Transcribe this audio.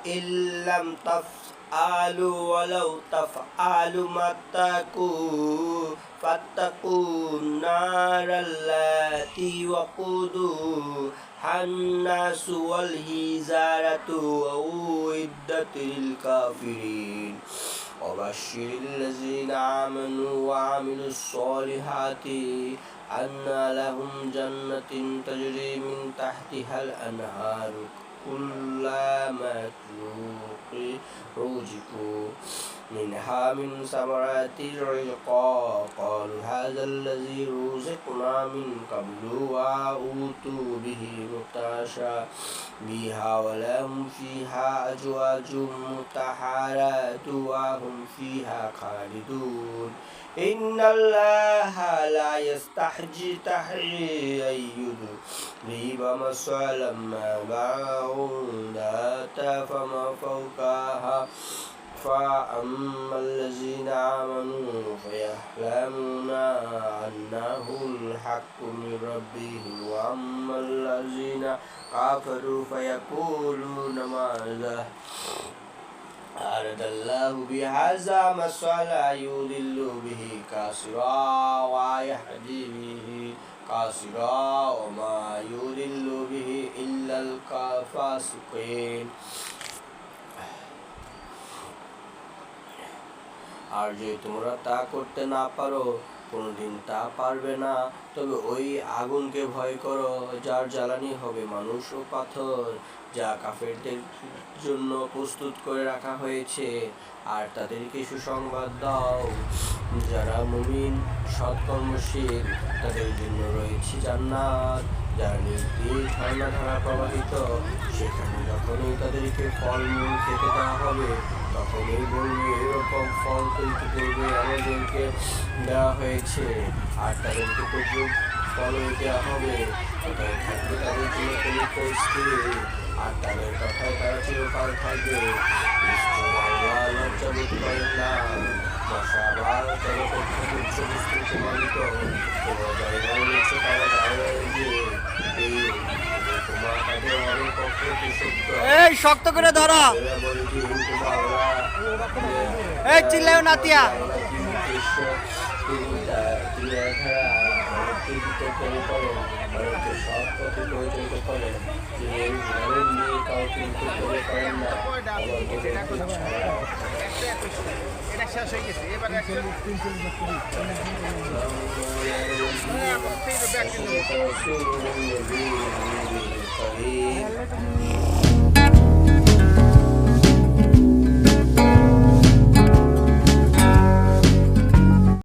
ইল্লাম তাফআলু ওয়ালাউ তাফআলু মাত্তাকু ফাত্তাকুন নারাল্লাতি ওয়াকুদুহা আন-নাসু ওয়াল হিজারাতু উইদ্দাতিল কাফিরিন وبشر الذين آمنوا وعملوا الصالحات أن لهم جنة تجري من تحتها الأنهار كلما رزقوا منها من ثمرات رزقا قالوا هذا الذي رزقنا من قبل وأوتوا به متشابها ولهم فيها أزواج مطهرات وهم فيها خالدون إن الله لا يستحيي أن يضرب مثلا ما بعوضة فما فوقها فأما الذين آمنوا فيعلمون أنه الحق من ربهم وأما الذين كفروا فيقولون ماذا أراد الله بهذا مثلا يضل به كثيرا ويهدي به كثيرا وما يضل به إلا الفاسقين আর যে তোমরা তা করতে না পারো কোনোদিন তা পারবে না, তবে ওই আগুনকে ভয় করো যার জ্বালানি হবে মানুষ ও পাথর, যা কাফেরদের জন্য প্রস্তুত করে রাখা হয়েছে। আর তাদেরকে সুসংবাদ দাও, যারা মুমিন সৎকর্মশীল তাদের জন্য রয়েছে জান্নাত, যার নিজ দিয়ে ঝর্ণা ধারা প্রবাহিত, সেখানে যখনই তাদেরকে ফলমূল খেতে দেওয়া হবে তখনই বলবে এরকম ফল কিন্তু পূর্বে আমাদেরকে দেওয়া হয়েছে, আর তাদেরকে প্রচুর ফলও দেওয়া হবে, কোথায় থাকবে তাদের জন্য কোনো পরিস্থিতি, আর তাদের কথায় তারা চিরকাল থাকবে। নিশ্চয় আল্লাহ লজ্জাবোধ করেন না, মশাবার তারা প্রত্যেক উচ্চ বিস্তৃত মালিক, তোমার জায়গায় রয়েছে তারা দাঁড়িয়ে গিয়ে তোমার তাদের অনেক পক্ষে সত্য। এই শক্ত করে ধরো, এই চিল্লাও নাতিয়া Sorry.